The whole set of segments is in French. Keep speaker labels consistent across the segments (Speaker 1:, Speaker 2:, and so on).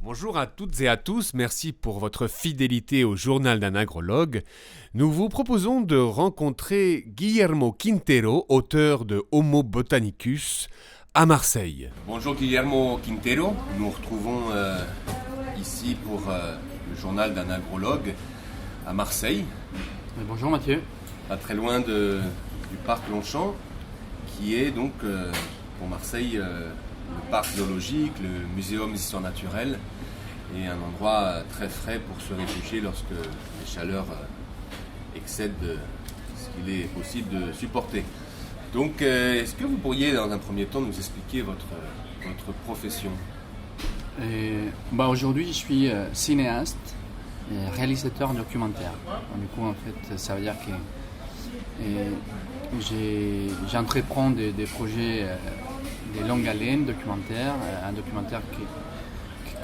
Speaker 1: Bonjour à toutes et à tous, merci pour votre fidélité au journal d'un agrologue. Nous vous proposons de rencontrer Guillermo Quintero, auteur de Homo Botanicus, à Marseille. Bonjour Guillermo Quintero, nous nous retrouvons ici pour le journal d'un agrologue à Marseille.
Speaker 2: Bonjour Mathieu.
Speaker 1: Pas très loin du parc Longchamp, qui est donc pour Marseille le parc zoologique, le muséum d'histoire naturelle et un endroit très frais pour se réfugier lorsque les chaleurs excèdent ce qu'il est possible de supporter. Donc, est-ce que vous pourriez dans un premier temps nous expliquer votre profession ?
Speaker 2: Aujourd'hui, je suis cinéaste et réalisateur documentaire. Du coup, en fait, ça veut dire que j'entreprends des projets des longues haleines documentaires, un documentaire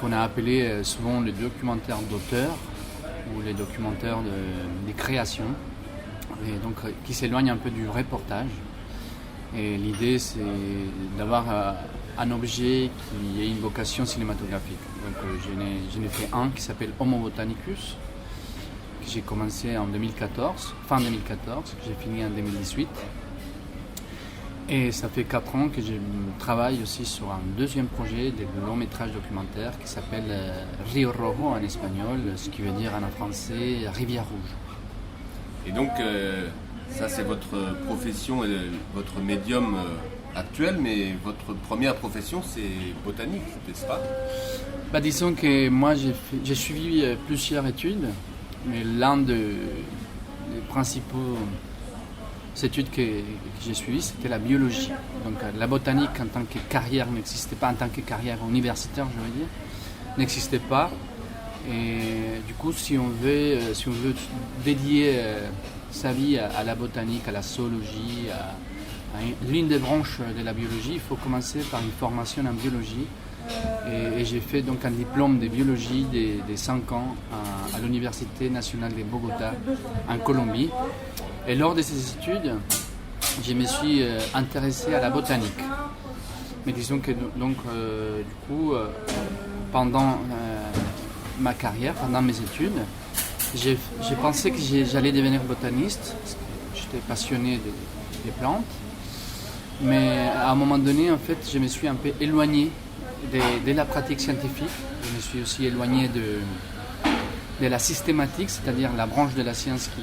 Speaker 2: qu'on a appelé souvent le documentaire d'auteur ou les documentaires des créations, et donc qui s'éloigne un peu du reportage. Et l'idée, c'est d'avoir un objet qui ait une vocation cinématographique. Donc j'en ai fait un qui s'appelle Homo Botanicus, que j'ai commencé en 2014, fin 2014, que j'ai fini en 2018. Et ça fait 4 ans que je travaille aussi sur un deuxième projet de long métrage documentaire qui s'appelle Rio Rojo en espagnol, ce qui veut dire en français Rivière Rouge.
Speaker 1: Et donc ça c'est votre profession et votre médium actuel, mais votre première profession c'est botanique, n'est-ce pas ?
Speaker 2: Disons que moi j'ai suivi plusieurs études, mais l'un des principaux études que j'ai suivies, c'était la biologie. Donc la botanique en tant que carrière n'existait pas, en tant que carrière universitaire, je veux dire, n'existait pas. Et du coup, si on veut dédier sa vie à la botanique, à la zoologie, à l'une des branches de la biologie, il faut commencer par une formation en biologie. Et j'ai fait donc un diplôme de biologie de 5 ans à l'Université nationale de Bogota, en Colombie. Et lors de ces études, je me suis intéressé à la botanique. Mais disons que pendant ma carrière, pendant mes études, j'ai pensé que j'allais devenir botaniste. Parce que j'étais passionné des plantes. Mais à un moment donné, en fait, je me suis un peu éloigné de la pratique scientifique. Je me suis aussi éloigné de la systématique, c'est-à-dire la branche de la science qui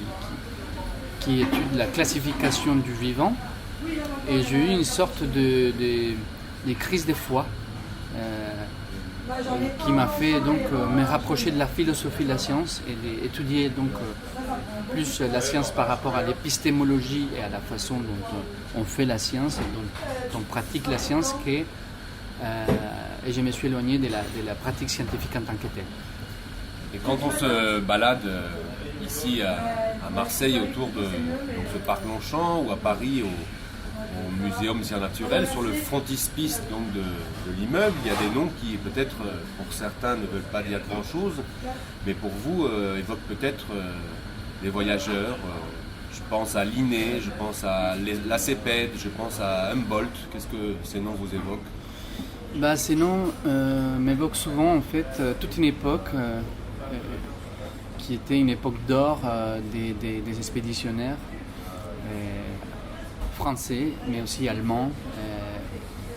Speaker 2: étudie la classification du vivant. Et j'ai eu une sorte de crise de foi qui m'a fait donc me rapprocher de la philosophie de la science et d'étudier donc plus la science par rapport à l'épistémologie et à la façon dont on fait la science et dont on pratique la science et je me suis éloigné de la pratique scientifique en tant que telle.
Speaker 1: Et quand on se balade ici à Marseille autour de ce parc Longchamp ou à Paris au Muséum d'histoire naturelle, sur le frontispice donc de l'immeuble, il y a des noms qui peut-être pour certains ne veulent pas dire grand-chose, mais pour vous évoquent peut-être des voyageurs. Je pense à Linné, je pense à Lacépède, je pense à Humboldt. Qu'est-ce que ces noms vous évoquent ?
Speaker 2: Ces noms m'évoquent souvent en fait toute une époque qui était une époque d'or des expéditionnaires français, mais aussi allemands,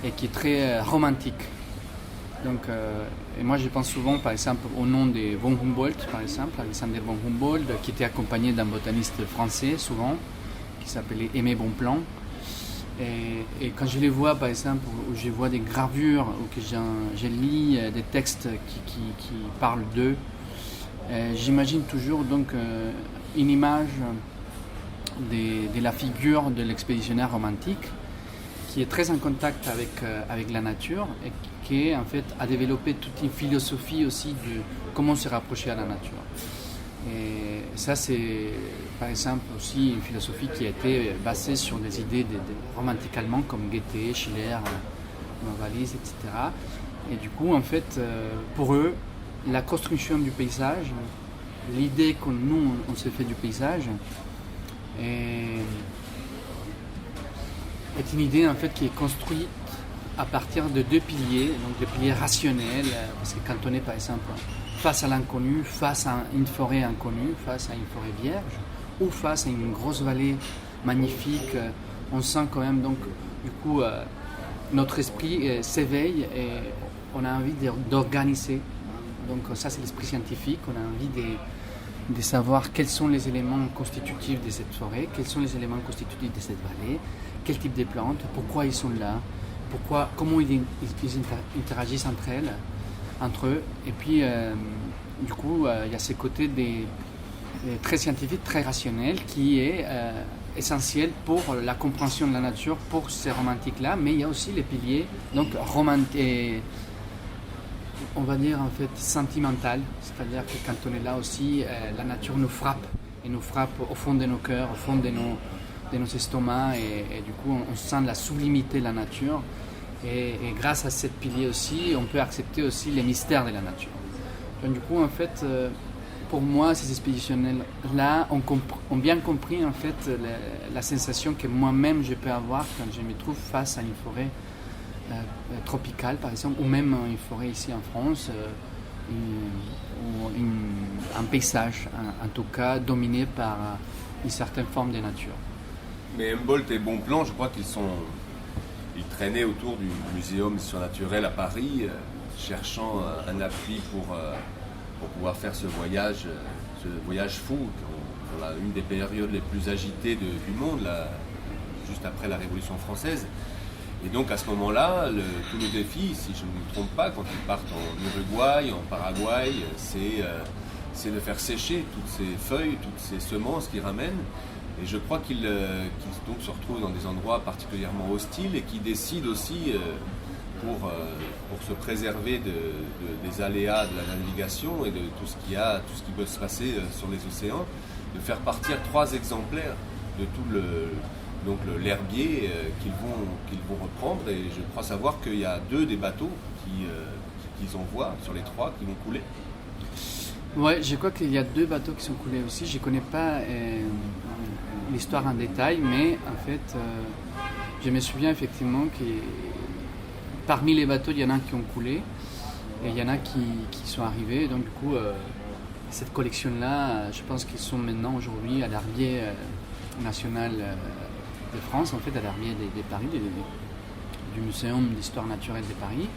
Speaker 2: et qui est très romantique. Donc, et moi je pense souvent par exemple au nom de von Humboldt, par exemple, Alexander von Humboldt, qui était accompagné d'un botaniste français souvent, qui s'appelait Aimé Bonpland. Et quand je les vois, par exemple, où je vois des gravures, ou que je lis des textes qui parlent d'eux, j'imagine toujours donc une image de la figure de l'expéditionnaire romantique qui est très en contact avec la nature et qui en fait a développé toute une philosophie aussi de comment se rapprocher à la nature. Et ça c'est par exemple aussi une philosophie qui a été basée sur des idées des romantiques allemands comme Goethe, Schiller, Novalis, etc. Et du coup en fait pour eux la construction du paysage, l'idée que nous on s'est fait du paysage est une idée en fait qui est construite à partir de deux piliers, donc des piliers rationnels, parce que quand on est par exemple face à l'inconnu, face à une forêt inconnue, face à une forêt vierge, ou face à une grosse vallée magnifique, on sent quand même donc du coup notre esprit s'éveille et on a envie d'organiser. Donc ça c'est l'esprit scientifique, on a envie de savoir quels sont les éléments constitutifs de cette forêt, quels sont les éléments constitutifs de cette vallée, quel type de plantes, pourquoi ils sont là, comment ils interagissent entre eux. Et puis du coup il y a ce côté très scientifique, très rationnel qui est essentiel pour la compréhension de la nature, pour ces romantiques-là, mais il y a aussi les piliers donc romantiques, on va dire en fait sentimental, c'est-à-dire que quand on est là aussi, la nature nous frappe, et nous frappe au fond de nos cœurs, au fond de nos estomacs, et du coup on sent la sublimité de la nature, et grâce à cette pilier aussi, on peut accepter aussi les mystères de la nature. Donc du coup en fait, pour moi ces expéditionnels-là ont bien compris en fait la sensation que moi-même je peux avoir quand je me trouve face à une forêt tropicale par exemple, ou même une forêt ici en France, un paysage en tout cas dominé par une certaine forme de nature.
Speaker 1: Mais Humboldt et Bonpland, je crois ils traînaient autour du Muséum surnaturel à Paris, cherchant un appui pour pouvoir faire ce voyage fou, dans une des périodes les plus agitées du monde, là, juste après la Révolution française. Et donc à ce moment-là, tout le défi, si je ne me trompe pas, quand ils partent en Uruguay, en Paraguay, c'est de faire sécher toutes ces feuilles, toutes ces semences qu'ils ramènent. Et je crois qu'ils donc se retrouvent dans des endroits particulièrement hostiles et qui décident aussi, pour se préserver des aléas de la navigation et de tout ce qui peut se passer sur les océans, de faire partir 3 exemplaires de tout l'herbier qu'ils vont reprendre. Et je crois savoir qu'il y a 2 des bateaux qu'ils envoient sur les 3 qui vont couler.
Speaker 2: Ouais, je crois qu'il y a 2 bateaux qui sont coulés aussi. Je ne connais pas l'histoire en détail, mais en fait, je me souviens effectivement que parmi les bateaux, il y en a qui ont coulé et il y en a qui sont arrivés. Donc du coup, cette collection-là, je pense qu'ils sont maintenant aujourd'hui à l'herbier national de France, en fait, à l'herbier de Paris, du Muséum d'histoire naturelle de Paris.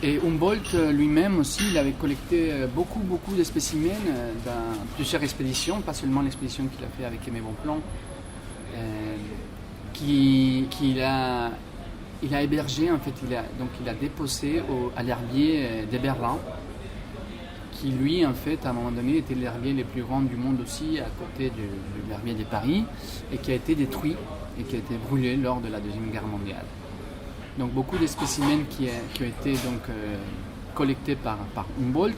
Speaker 2: Et Humboldt lui-même aussi, il avait collecté beaucoup de spécimens dans plusieurs expéditions, pas seulement l'expédition qu'il a fait avec Aimé Bonpland, qu'il a hébergé, en fait, il a déposé à l'herbier de Berlin, qui lui, en fait, à un moment donné, était l'herbier le plus grand du monde aussi, à côté de l'herbier de Paris, et qui a été détruit et qui a été brûlé lors de la Deuxième Guerre mondiale. Donc beaucoup de spécimens qui ont été donc collectés par Humboldt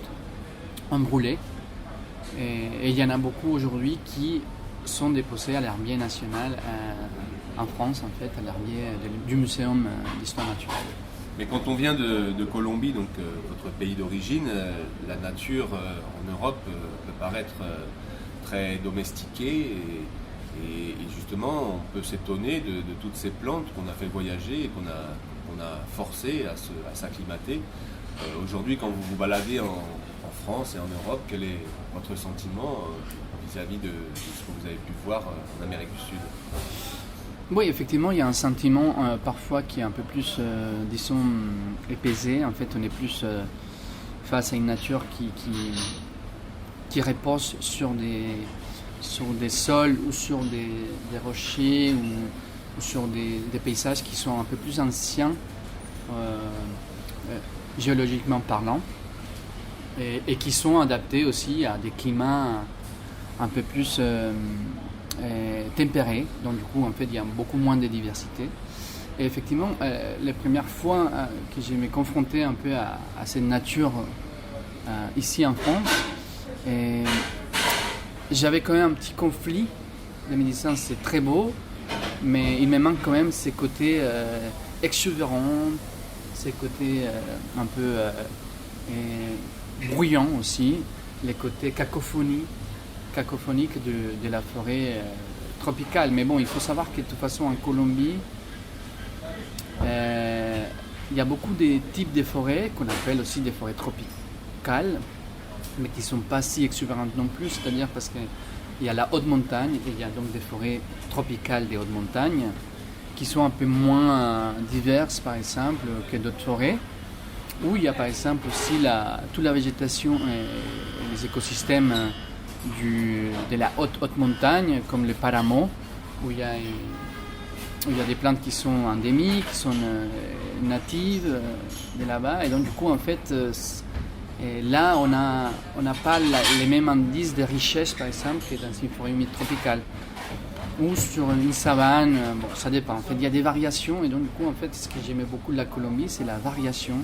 Speaker 2: ont brûlé, et il y en a beaucoup aujourd'hui qui sont déposés à l'herbier national en France, en fait, à l'herbier du Muséum d'histoire naturelle.
Speaker 1: Mais quand on vient de Colombie, donc votre pays d'origine, la nature en Europe peut paraître très domestiquée, et justement on peut s'étonner de toutes ces plantes qu'on a fait voyager et qu'on a forcé à s'acclimater. Aujourd'hui, quand vous vous baladez en France et en Europe, quel est votre sentiment vis-à-vis de ce que vous avez pu voir en Amérique du Sud ?
Speaker 2: Oui, effectivement, il y a un sentiment parfois qui est un peu plus, disons, épaisé. En fait, on est plus face à une nature qui repose sur des sols ou sur des rochers ou sur des paysages qui sont un peu plus anciens, géologiquement parlant, et qui sont adaptés aussi à des climats un peu plus tempéré, donc du coup en fait il y a beaucoup moins de diversité. Et effectivement, les premières fois que je me confrontais un peu à cette nature ici en France, j'avais quand même un petit conflit de me disant c'est très beau, mais il me manque quand même ces côtés exubérants, ces côtés un peu bruyants aussi, les côtés cacophoniques de la forêt tropicale. Mais bon, il faut savoir que de toute façon en Colombie, il y a beaucoup de types de forêts qu'on appelle aussi des forêts tropicales, mais qui ne sont pas si exubérantes non plus, c'est-à-dire parce qu'il y a la haute montagne et il y a donc des forêts tropicales des hautes montagnes qui sont un peu moins diverses par exemple que d'autres forêts, où il y a par exemple aussi toute la végétation et les écosystèmes de la haute montagne, comme le paramo, où il y a des plantes qui sont endémiques, qui sont natives de là-bas, et donc du coup en fait là on n'a pas les mêmes indices de richesse par exemple que dans une forêt humide tropicale ou sur une savane. Bon, ça dépend, en fait il y a des variations, et donc du coup en fait ce que j'aimais beaucoup de la Colombie, c'est la variation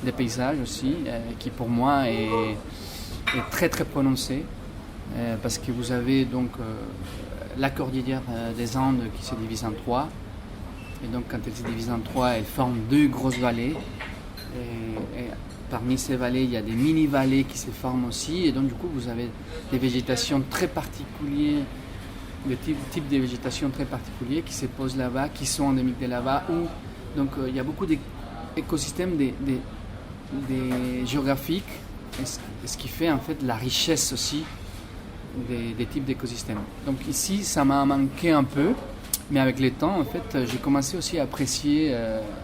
Speaker 2: des paysages aussi, qui pour moi est très très prononcée, parce que vous avez donc la cordillère des Andes qui se divise en trois, et donc quand elle se divise en trois, elle forme deux grosses vallées, et parmi ces vallées il y a des mini-vallées qui se forment aussi, et donc du coup vous avez des végétations très particulières, des types de végétation très particuliers qui se posent là-bas, qui sont endémiques de là-bas, où donc il y a beaucoup d'écosystèmes des géographiques, ce qui fait en fait la richesse aussi des types d'écosystèmes. Donc ici ça m'a manqué un peu, mais avec le temps en fait j'ai commencé aussi à apprécier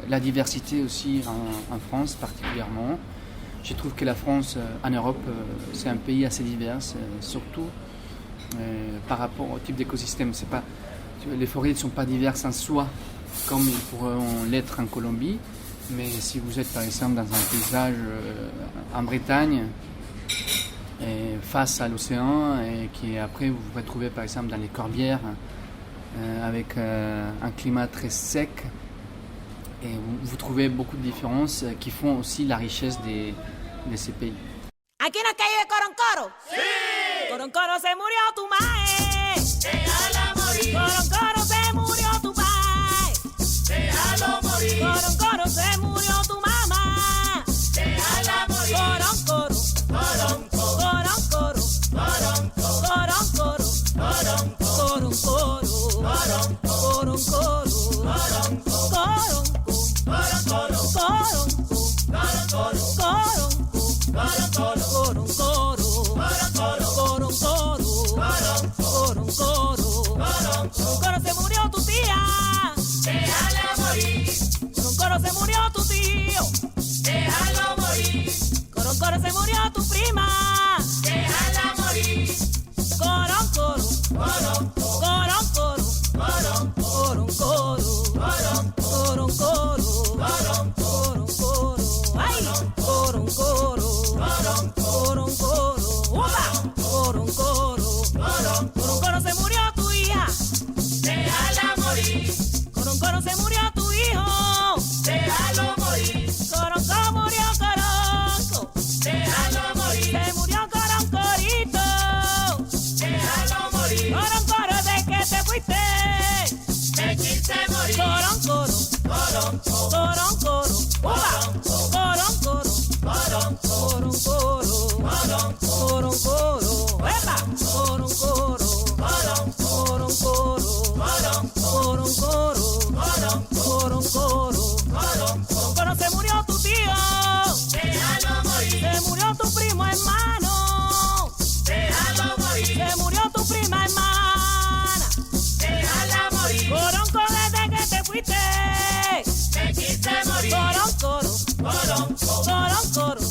Speaker 2: la diversité aussi en France particulièrement. Je trouve que la France en Europe c'est un pays assez divers, surtout par rapport au type d'écosystème. Les forêts ne sont pas diverses en soi comme ils pourront l'être en Colombie, mais si vous êtes par exemple dans un paysage en Bretagne face à l'océan, et qui après vous vous retrouvez par exemple dans les Corbières avec un climat très sec, et vous trouvez beaucoup de différences qui font aussi la richesse de ces pays.
Speaker 3: Aquí no es que vive Coroncoro. Sí. Coroncoro se murió tu mae. Déjala morir. Coroncoro se murió tu mae. Déjalo morir. Coroncoro se murió tu mamá. Déjala morir. Coroncoro. Coroncoro. Coroncoro. Coroncoro. Coroncoro. Coroncoro se murió tu tía. Déjala morir. Coroncoro se murió tu tío. Déjalo morir. Coroncoro se murió tu prima. Déjala morir. Coroncoro. Coroncoro. Coroncoro. Coroncoro. Coroncoro. Ay. Coroncoro. Coroncoro. ¡Upa! Coroncoro. Coroncoro se murió tu hija. Déjala morir. Coroncoro se murió tu hijo. Déjalo morir. Coroncoro murió Coronco. Déjalo morir. Se murió Coroncorito. Déjalo morir. Coroncoro, ¿de qué te fuiste? Me quise morir. Coroncoro. Coroncoro. ¡Upa! Coroncoro. Coroncoro. Coroncoro. ¡Epa! Coroncoro. Coroncoro. Coroncoro. Coroncoro se murió tu tío. Déjalo morir. Se murió tu primo hermano. Déjalo morir. Se murió tu prima hermana. Déjala morir. Coroncoro, desde que te fuiste me quise morir. Coroncoro. Coroncoro.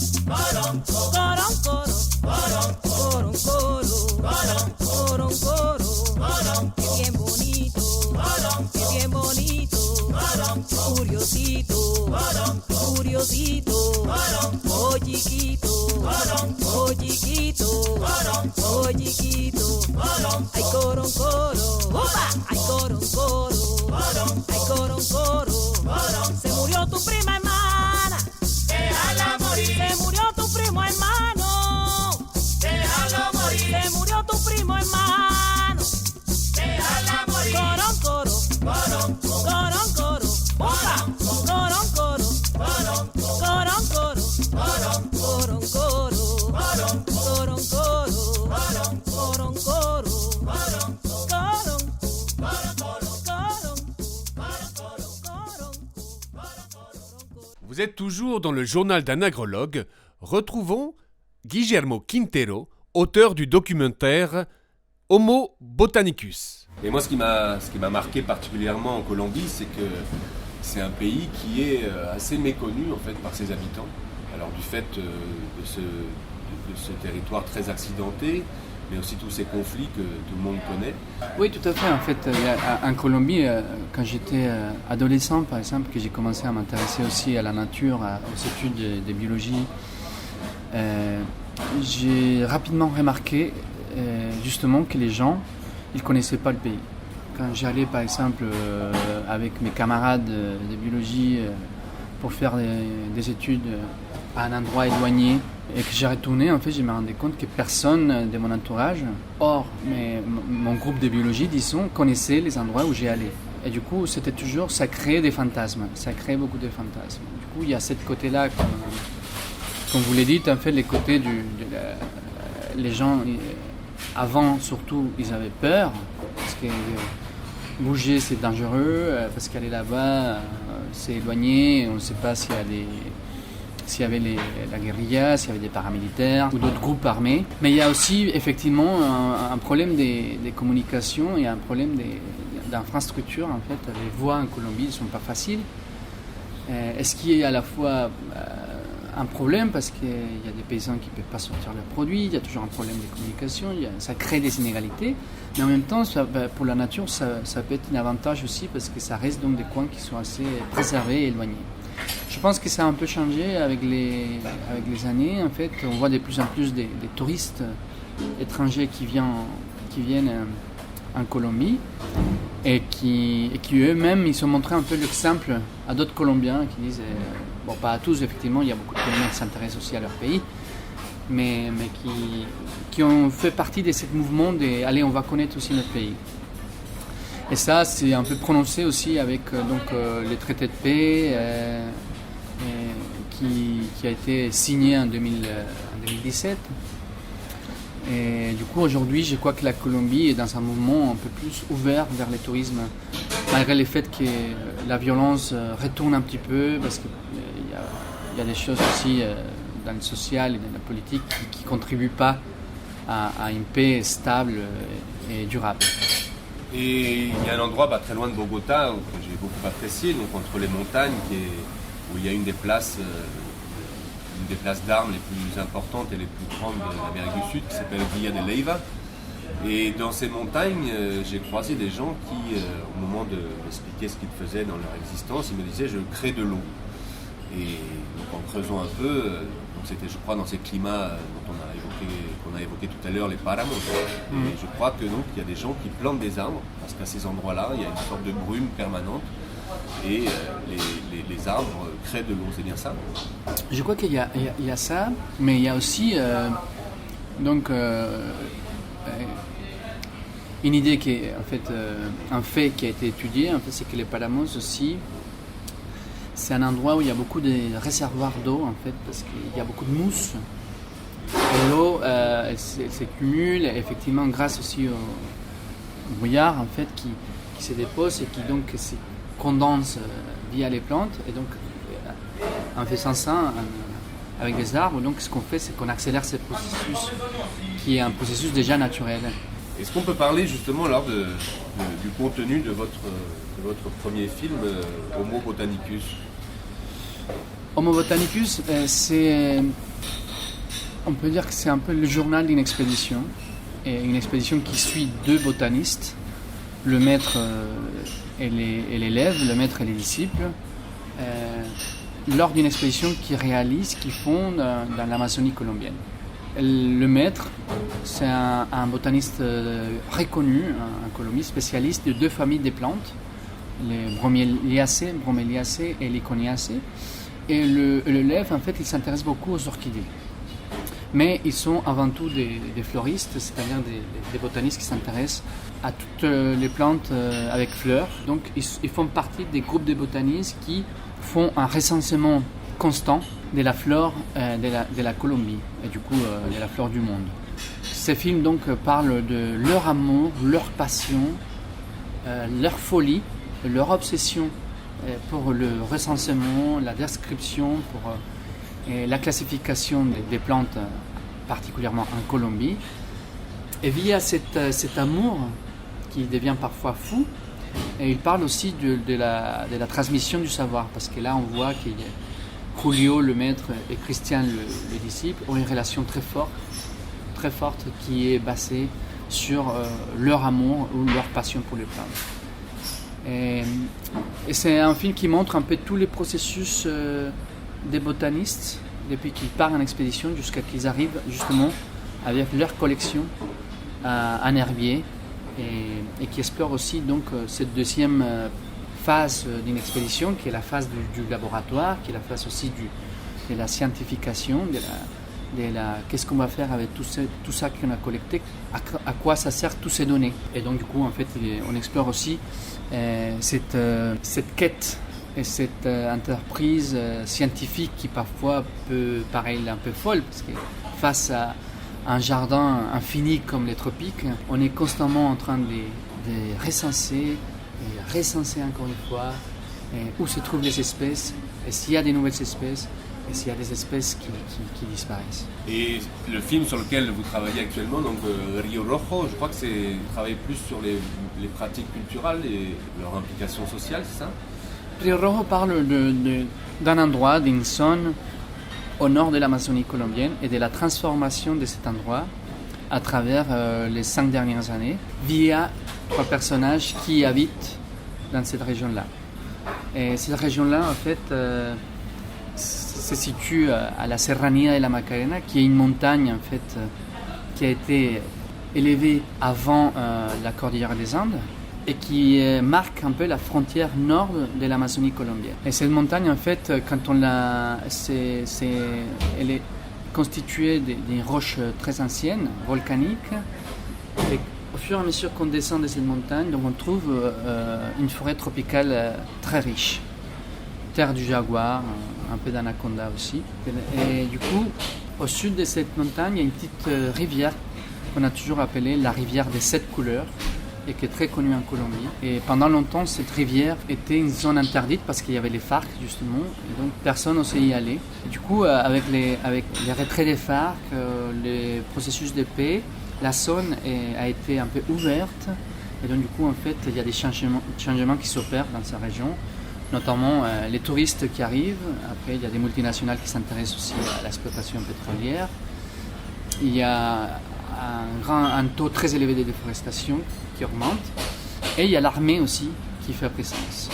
Speaker 3: Coroncoro. Coroncoro. Qué bien bonito. Qué bien bonito. Curiosito. Curiosito. Oh chiquito. Oh chiquito. Oh chiquito. Ay Coroncoro. ¡Upa! Ay Coroncoro. Ay Coroncoro. Se murió tu prima hermana. Déjala morir. Se murió tu primo hermano. Déjalo morir. Se murió tu primo hermano. Déjala morir. Coroncoro. Coroncoro. ¡Upa! Coroncoro. Coroncoro. Coroncoro. Coroncoro. Coroncoro. Coroncoro.
Speaker 4: Vous êtes toujours dans le journal d'un agrologue. Retrouvons Guillermo Quintero, auteur du documentaire Homo Botanicus.
Speaker 1: Et moi, ce qui m'a marqué particulièrement en Colombie, c'est que c'est un pays qui est assez méconnu en fait par ses habitants. Alors du fait de ce territoire très accidenté, mais aussi tous ces conflits que tout le monde connaît.
Speaker 2: Oui, tout à fait. En fait, en Colombie, quand j'étais adolescent, par exemple, que j'ai commencé à m'intéresser aussi à la nature, aux études de biologie, j'ai rapidement remarqué justement que les gens, ils ne connaissaient pas le pays. Quand j'allais, par exemple, avec mes camarades de biologie pour faire des études à un endroit éloigné, et que j'ai retourné, en fait, je me rendais compte que personne de mon entourage, hors mon groupe de biologie, disons, connaissait les endroits où j'y allais. Et du coup, c'était toujours, ça créait des fantasmes, ça créait beaucoup de fantasmes. Du coup, il y a ce côté-là, comme vous l'avez dit, en fait, les côtés les gens, avant surtout, ils avaient peur, parce que bouger c'est dangereux, parce qu'aller là-bas, c'est éloigné, on ne sait pas s'il y avait la guérilla, s'il y avait des paramilitaires ou d'autres groupes armés. Mais il y a aussi effectivement un problème des communications et un problème d'infrastructure. En fait, les voies en Colombie ne sont pas faciles. Est-ce qu'il y a à la fois un problème parce qu'il y a des paysans qui ne peuvent pas sortir leurs produits, il y a toujours un problème de communication, ça crée des inégalités, mais en même temps, pour la nature, ça peut être un avantage aussi parce que ça reste donc des coins qui sont assez préservés et éloignés. Je pense que ça a un peu changé avec les années. En fait, on voit de plus en plus des touristes étrangers qui viennent en Colombie et qui eux-mêmes, ils se montré un peu l'exemple à d'autres Colombiens qui disent, bon, pas à tous, effectivement, il y a beaucoup de Colombiens qui s'intéressent aussi à leur pays, mais qui ont fait partie de ce mouvement de allez, on va connaître aussi notre pays. Et ça, c'est un peu prononcé aussi avec les traités de paix qui a été signé en 2017. Et du coup, aujourd'hui, je crois que la Colombie est dans un mouvement un peu plus ouvert vers le tourisme, malgré le fait que la violence retourne un petit peu, parce qu'il y a des choses aussi dans le social et dans la politique qui ne contribuent pas à une paix stable et durable.
Speaker 1: Et il y a un endroit très loin de Bogota que j'ai beaucoup apprécié, donc entre les montagnes, où il y a une des places d'armes les plus importantes et les plus grandes de l'Amérique du Sud, qui s'appelle Villa de Leyva. Et dans ces montagnes, j'ai croisé des gens qui, au moment d'expliquer ce qu'ils faisaient dans leur existence, ils me disaient « je crée de l'eau ». Et donc en creusant un peu, donc c'était je crois dans ces climats qu'on a évoqué tout à l'heure, les paramos. Et je crois que donc il y a des gens qui plantent des arbres, parce qu'à ces endroits-là, il y a une sorte de brume permanente. Et les arbres créent de l'eau, c'est bien ça?
Speaker 2: Je crois qu'il y a ça, mais il y a aussi une idée qui est en fait un fait qui a été étudié, en fait, c'est que les Palamos aussi, c'est un endroit où il y a beaucoup de réservoirs d'eau en fait, parce qu'il y a beaucoup de mousse. Et l'eau, elle s'accumule effectivement grâce aussi au brouillard en fait qui se dépose et qui donc se condense via les plantes. Et donc en faisant ça avec des arbres, donc ce qu'on fait, c'est qu'on accélère ce processus qui est un processus déjà naturel.
Speaker 1: Est-ce qu'on peut parler justement alors du contenu de votre premier film, Homo Botanicus?
Speaker 2: Homo Botanicus, on peut dire que c'est un peu le journal d'une expédition, et une expédition qui suit deux botanistes, le maître et l'élève, le maître et les disciples, lors d'une expédition qu'ils font dans l'Amazonie colombienne. Le maître, c'est un botaniste reconnu en Colombie, spécialiste de deux familles de plantes, les Bromeliaceae et les Coniaceae. Et l'élève, en fait, il s'intéresse beaucoup aux orchidées. Mais ils sont avant tout des floristes, c'est-à-dire des botanistes qui s'intéressent à toutes les plantes avec fleurs. Donc ils font partie des groupes de botanistes qui font un recensement constant de la flore de la Colombie et du coup de la flore du monde. Ces films donc parlent de leur amour, leur passion, leur folie, leur obsession pour le recensement, la description, pour la classification des plantes, particulièrement en Colombie. Et via cet amour qui devient parfois fou, et il parle aussi de la transmission du savoir, parce que là on voit qu'il y a Julio le maître et Christian le disciple ont une relation très forte qui est basée sur leur amour ou leur passion pour les plantes. Et c'est un film qui montre un peu tous les processus des botanistes depuis qu'ils partent en expédition jusqu'à qu'ils arrivent justement avec leur collection en herbier et qui explore aussi donc cette deuxième phase d'une expédition qui est la phase du laboratoire, qui est la phase aussi de la scientification, qu'est-ce qu'on va faire avec tout ça qu'on a collecté, à quoi ça sert toutes ces données. Et donc du coup en fait on explore aussi cette quête et cette entreprise scientifique qui parfois peut paraître un peu folle, parce que face à un jardin infini comme les tropiques, on est constamment en train de recenser encore une fois où se trouvent les espèces, et s'il y a des nouvelles espèces, et s'il y a des espèces qui disparaissent.
Speaker 1: Et le film sur lequel vous travaillez actuellement, donc Rio Rojo, je crois que vous travaillez plus sur les pratiques culturelles et leur implication sociale, c'est ça?
Speaker 2: Rio Rojo parle d'un endroit, d'une zone au nord de l'Amazonie colombienne et de la transformation de cet endroit à travers les 5 dernières années via 3 personnages qui habitent dans cette région-là. Et cette région-là, en fait, se situe à la Serranía de la Macarena, qui est une montagne en fait qui a été élevée avant la cordillère des Andes et qui marque un peu la frontière nord de l'Amazonie colombienne. Et cette montagne, en fait, quand on elle est constituée d'une roches très anciennes, volcaniques. Et au fur et à mesure qu'on descend de cette montagne, donc on trouve une forêt tropicale très riche. Terre du jaguar, un peu d'anaconda aussi. Et du coup, au sud de cette montagne, il y a une petite rivière qu'on a toujours appelée la rivière des 7 couleurs et qui est très connue en Colombie. Et pendant longtemps, cette rivière était une zone interdite parce qu'il y avait les FARC justement, et donc personne n'osait y aller. Et du coup, avec les retraits des FARC, les processus de paix, la zone a été un peu ouverte. Et donc du coup, en fait, il y a des changements qui s'opèrent dans cette région, notamment les touristes qui arrivent. Après, il y a des multinationales qui s'intéressent aussi à l'exploitation pétrolière. Il y a un taux très élevé de déforestation qui augmente. Et il y a l'armée aussi qui fait présence.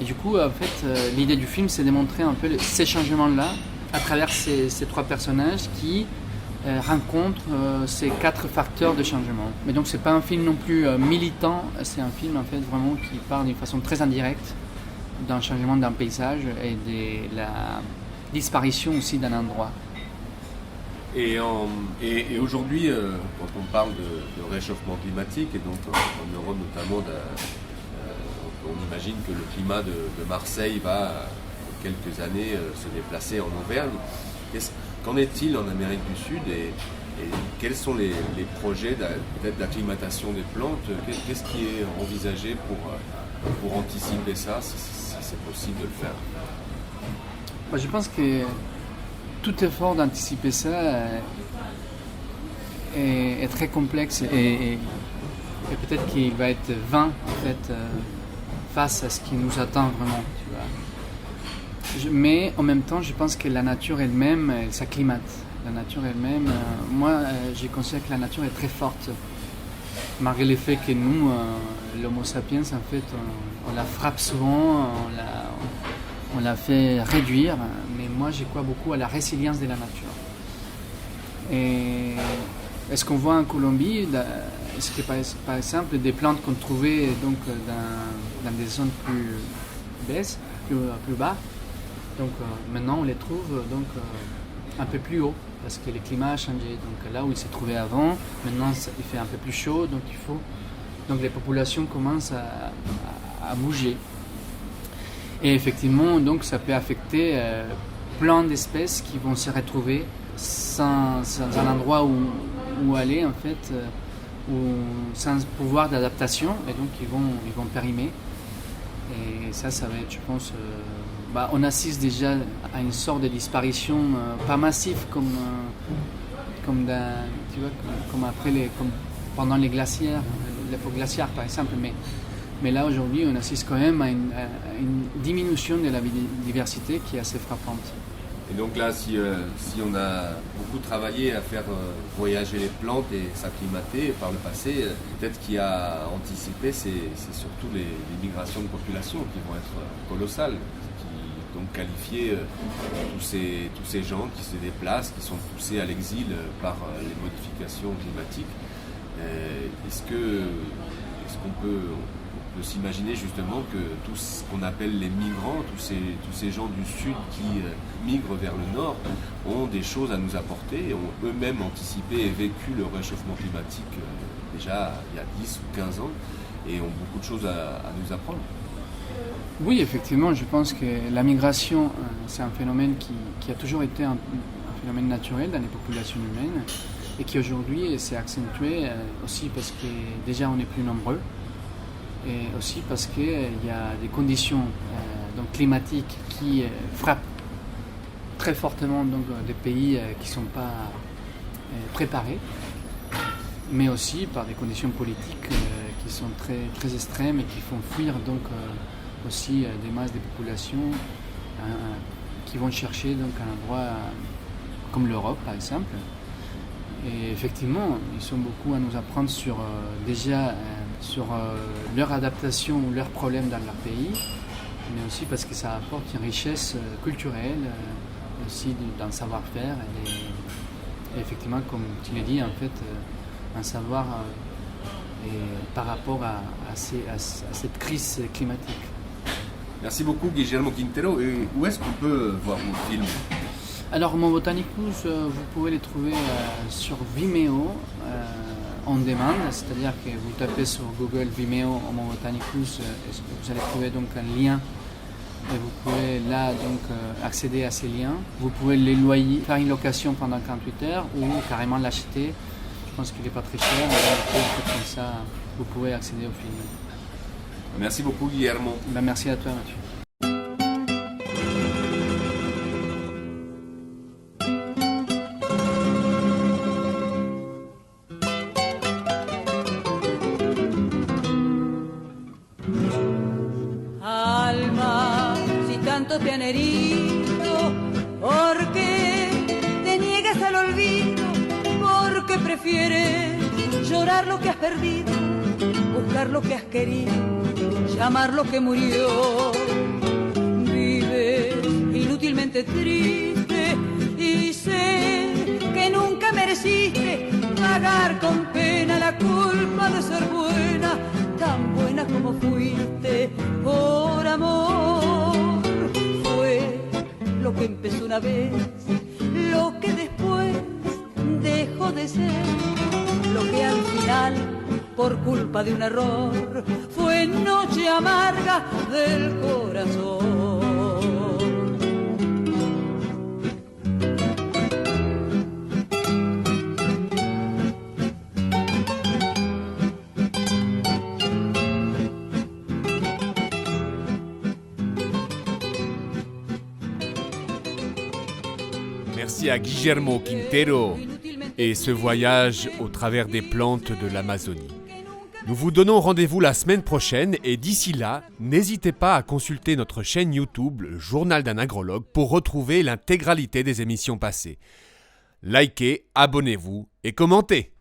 Speaker 2: Et du coup, en fait, l'idée du film, c'est de montrer un peu ces changements-là à travers ces 3 personnages qui rencontrent ces 4 facteurs de changement. Mais donc, c'est pas un film non plus militant, c'est un film en fait vraiment qui parle d'une façon très indirecte d'un changement d'un paysage et de la disparition aussi d'un endroit.
Speaker 1: Et aujourd'hui, quand on parle de réchauffement climatique, et donc en Europe notamment, on imagine que le climat de Marseille va, en quelques années, se déplacer en Auvergne. Qu'en est-il en Amérique du Sud et quels sont les projets peut-être d'acclimatation des plantes? Qu'est-ce qui est envisagé pour anticiper ça, si c'est possible de le faire?
Speaker 2: Je pense que tout effort d'anticiper ça est très complexe et peut-être qu'il va être vain en fait, face à ce qui nous attend vraiment. Tu vois. Mais en même temps, je pense que la nature elle-même, elle s'acclimate. La nature elle-même, moi, je considère que la nature est très forte. Malgré le fait que nous, l'Homo sapiens, en fait, on la frappe souvent, on la fait réduire, mais moi je crois beaucoup à la résilience de la nature. Et ce qu'on voit en Colombie, c'est par exemple des plantes qu'on trouvait donc, dans des zones plus basses, plus bas, donc maintenant on les trouve donc, un peu plus haut, parce que le climat a changé. Donc là où ils se trouvaient avant, maintenant il fait un peu plus chaud, donc les populations commencent à bouger. Et effectivement, donc, ça peut affecter plein d'espèces qui vont se retrouver sans un endroit où aller, en fait, sans pouvoir d'adaptation, et donc ils vont périmer. Et ça va être, je pense, on assiste déjà à une sorte de disparition, pas massive comme pendant les glaciaires, l'époque glaciaire par exemple, mais là aujourd'hui on assiste quand même à une diminution de la biodiversité qui est assez frappante.
Speaker 1: Et donc là, si on a beaucoup travaillé à faire voyager les plantes et s'acclimater par le passé, peut-être qu'il y a anticipé, c'est surtout les migrations de population qui vont être colossales, qui donc qualifier tous ces gens qui se déplacent, qui sont poussés à l'exil par les modifications climatiques. Est-ce qu'on peut s'imaginer justement que tout ce qu'on appelle les migrants, tous ces gens du sud qui migrent vers le nord, ont des choses à nous apporter, ont eux-mêmes anticipé et vécu le réchauffement climatique déjà il y a 10 ou 15 ans et ont beaucoup de choses à nous apprendre?
Speaker 2: Oui, effectivement, je pense que la migration, c'est un phénomène qui a toujours été un phénomène naturel dans les populations humaines et qui aujourd'hui s'est accentué aussi parce que déjà on est plus nombreux. Et aussi parce qu'il y a des conditions climatiques qui frappent très fortement des pays qui ne sont pas préparés, mais aussi par des conditions politiques qui sont très, très extrêmes et qui font fuir aussi des masses de populations qui vont chercher un endroit comme l'Europe par exemple. Et effectivement, ils ont beaucoup à nous apprendre sur leur adaptation ou leurs problèmes dans leur pays, mais aussi parce que ça apporte une richesse culturelle, aussi dans le savoir-faire. Et effectivement, comme tu l'as dit, en fait, un savoir par rapport à cette crise climatique.
Speaker 1: Merci beaucoup Guillermo Quintero. Et où est-ce qu'on peut voir vos films?
Speaker 2: Alors, Homo Botanicus, vous pouvez les trouver sur Vimeo on demand, c'est-à-dire que vous tapez sur Google Vimeo Homo Botanicus, vous allez trouver un lien et vous pouvez là accéder à ces liens. Vous pouvez les loyer, faire une location pendant 48 heures ou carrément l'acheter. Je pense qu'il n'est pas très cher, mais comme ça, vous pouvez accéder au film.
Speaker 1: Merci beaucoup Guillermo.
Speaker 2: Merci à toi Mathieu.
Speaker 5: Te han herido, porque te niegas al olvido, porque prefieres llorar lo que has perdido, buscar lo que has querido, llamar lo que murió. Vives inútilmente triste y sé que nunca mereciste pagar con pena la culpa de ser buena, tan buena como fuiste por amor. Lo que empezó una vez, lo que después dejó de ser, lo que al final, por culpa de un error, fue noche amarga del corazón.
Speaker 4: Merci à Guillermo Quintero et ce voyage au travers des plantes de l'Amazonie. Nous vous donnons rendez-vous la semaine prochaine et d'ici là, n'hésitez pas à consulter notre chaîne YouTube, le Journal d'un agrologue, pour retrouver l'intégralité des émissions passées. Likez, abonnez-vous et commentez.